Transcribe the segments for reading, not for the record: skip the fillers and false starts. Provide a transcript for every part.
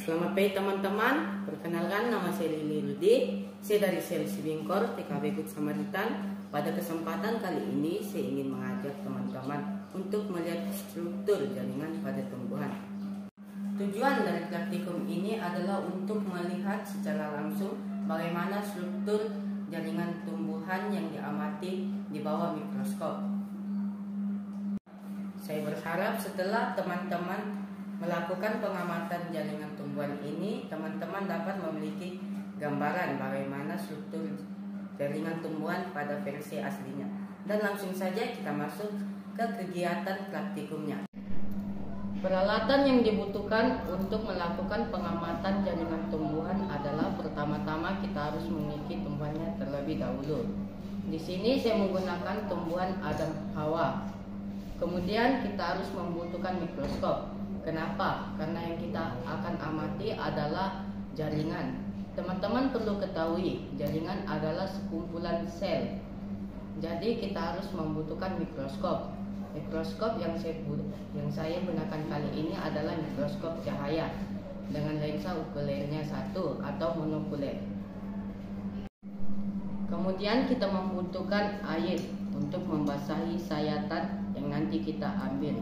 Selamat pagi teman-teman, perkenalkan nama saya Lili Rudi. Saya dari sel Sibingkor, TKB Good Samaritan. Pada kesempatan kali ini saya ingin mengajak teman-teman untuk melihat struktur jaringan pada tumbuhan. Tujuan dari praktikum ini adalah untuk melihat secara langsung bagaimana struktur jaringan tumbuhan yang diamati di bawah mikroskop. Saya berharap setelah teman-teman melakukan pengamatan jaringan tumbuhan ini, teman-teman dapat memiliki gambaran bagaimana struktur jaringan tumbuhan pada versi aslinya. Dan langsung saja kita masuk ke kegiatan praktikumnya. Peralatan yang dibutuhkan untuk melakukan pengamatan jaringan tumbuhan adalah pertama-tama kita harus memiliki tumbuhannya terlebih dahulu. Di sini saya menggunakan tumbuhan Adam Hawa. Kemudian kita harus membutuhkan mikroskop. Kenapa? Karena yang kita akan amati adalah jaringan. Teman-teman perlu ketahui, jaringan adalah sekumpulan sel. Jadi kita harus membutuhkan mikroskop. Mikroskop yang saya gunakan kali ini adalah mikroskop cahaya dengan lensa ukulernya 1 atau monokuler. Kemudian kita membutuhkan air untuk membasahi sayatan yang nanti kita ambil,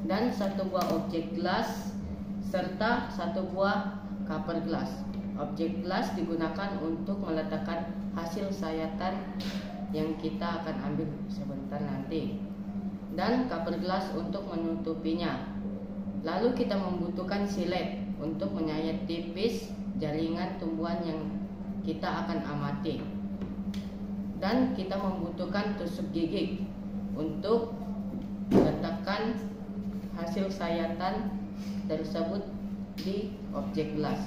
dan satu buah objek gelas serta satu buah cover gelas. Objek gelas digunakan untuk meletakkan hasil sayatan yang kita akan ambil sebentar nanti, dan cover gelas untuk menutupinya. Lalu kita membutuhkan silet untuk menyayat tipis jaringan tumbuhan yang kita akan amati, dan kita membutuhkan tusuk gigi untuk meletakkan hasil sayatan tersebut di objek gelas.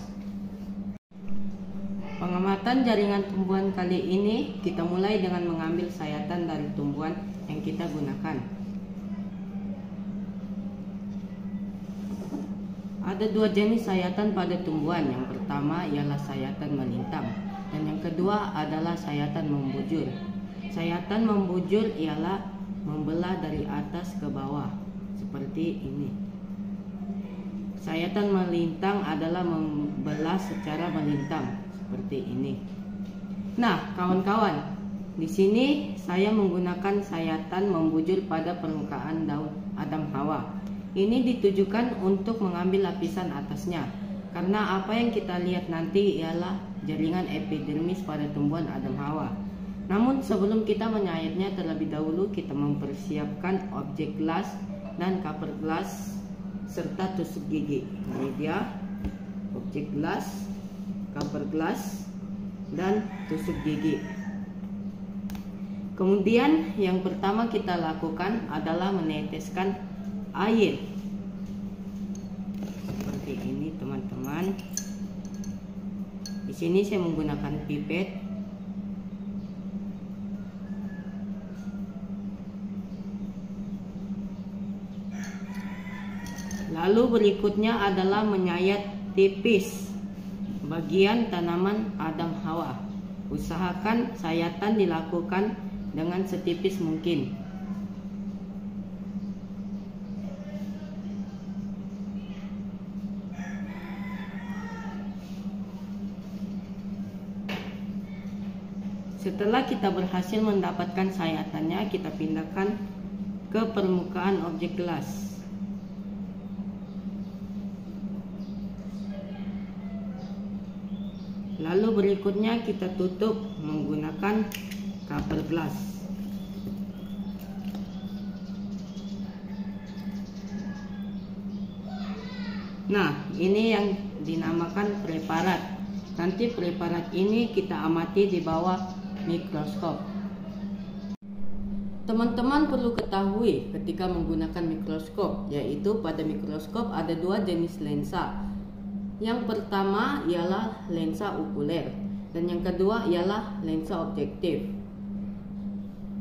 Pengamatan jaringan tumbuhan kali ini kita mulai dengan mengambil sayatan dari tumbuhan yang kita gunakan. Ada dua jenis sayatan pada tumbuhan. Yang pertama ialah sayatan melintang, dan yang kedua adalah sayatan membujur. Sayatan membujur ialah membelah dari atas ke bawah seperti ini. Sayatan melintang adalah membelah secara melintang seperti ini. Nah, kawan-kawan, di sini saya menggunakan sayatan membujur pada permukaan daun Adam Hawa. Ini ditujukan untuk mengambil lapisan atasnya, karena apa yang kita lihat nanti ialah jaringan epidermis pada tumbuhan Adam Hawa. Namun sebelum kita menyayatnya, terlebih dahulu kita mempersiapkan objek gelas dan cover gelas serta tusuk gigi. Ini dia objek gelas, cover gelas, dan tusuk gigi. Kemudian yang pertama kita lakukan adalah meneteskan air seperti ini, teman-teman. Di sini saya menggunakan pipet. Lalu berikutnya adalah menyayat tipis bagian tanaman Adam Hawa. Usahakan sayatan dilakukan dengan setipis mungkin. Setelah kita berhasil mendapatkan sayatannya, kita pindahkan ke permukaan objek gelas. Lalu berikutnya kita tutup menggunakan cover gelas. Nah, ini yang dinamakan preparat. Nanti preparat ini kita amati di bawah mikroskop. Teman-teman perlu ketahui ketika menggunakan mikroskop, yaitu pada mikroskop ada dua jenis lensa. Yang pertama ialah lensa okuler, dan yang kedua ialah lensa objektif.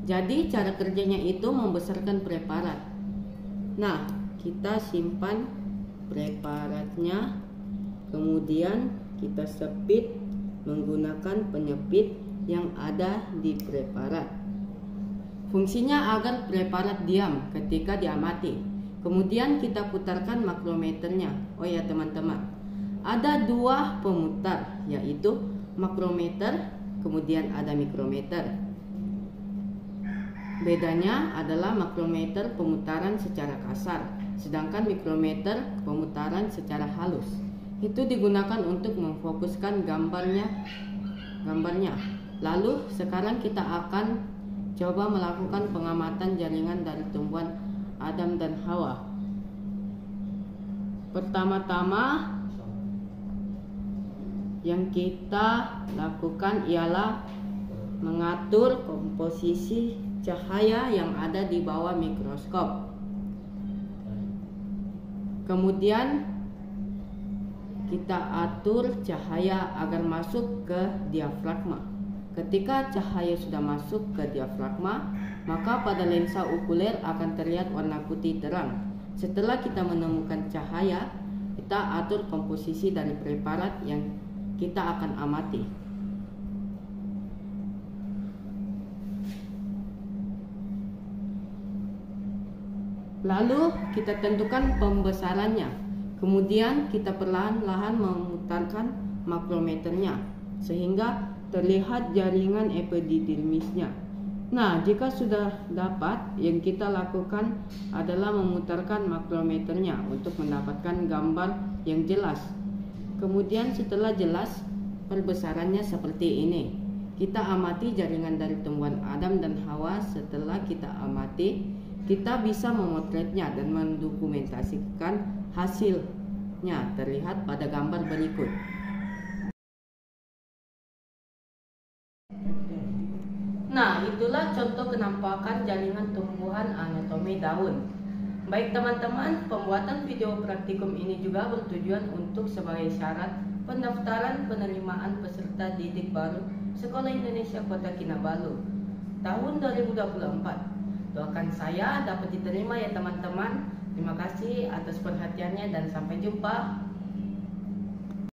Jadi cara kerjanya itu membesarkan preparat. Nah, kita simpan preparatnya, kemudian kita sepit menggunakan penyepit yang ada di preparat. Fungsinya agar preparat diam ketika diamati. Kemudian kita putarkan makrometernya. Oh ya teman-teman, ada dua pemutar, yaitu makrometer, kemudian ada mikrometer. Bedanya adalah makrometer pemutaran secara kasar, sedangkan mikrometer pemutaran secara halus. Itu digunakan untuk memfokuskan gambarnya. Lalu sekarang kita akan coba melakukan pengamatan jaringan dari tumbuhan Adam dan Hawa. Pertama-tama yang kita lakukan ialah mengatur komposisi cahaya yang ada di bawah mikroskop. Kemudian kita atur cahaya agar masuk ke diafragma. Ketika cahaya sudah masuk ke diafragma, maka pada lensa okuler akan terlihat warna putih terang. Setelah kita menemukan cahaya, kita atur komposisi dari preparat yang kita akan amati. Lalu kita tentukan pembesarannya. Kemudian kita perlahan-lahan memutarkan makrometernya sehingga terlihat jaringan epididymisnya. Nah, jika sudah dapat, yang kita lakukan adalah memutarkan makrometernya untuk mendapatkan gambar yang jelas. Kemudian setelah jelas, perbesarannya seperti ini. Kita amati jaringan dari tumbuhan Adam dan Hawa. Setelah kita amati, kita bisa memotretnya dan mendokumentasikan hasilnya terlihat pada gambar berikut. Nah, itulah contoh penampakan jaringan tumbuhan anatomi daun. Baik teman-teman, pembuatan video praktikum ini juga bertujuan untuk sebagai syarat pendaftaran penerimaan peserta didik baru Sekolah Indonesia Kota Kinabalu tahun 2024. Doakan saya dapat diterima ya teman-teman. Terima kasih atas perhatiannya dan sampai jumpa.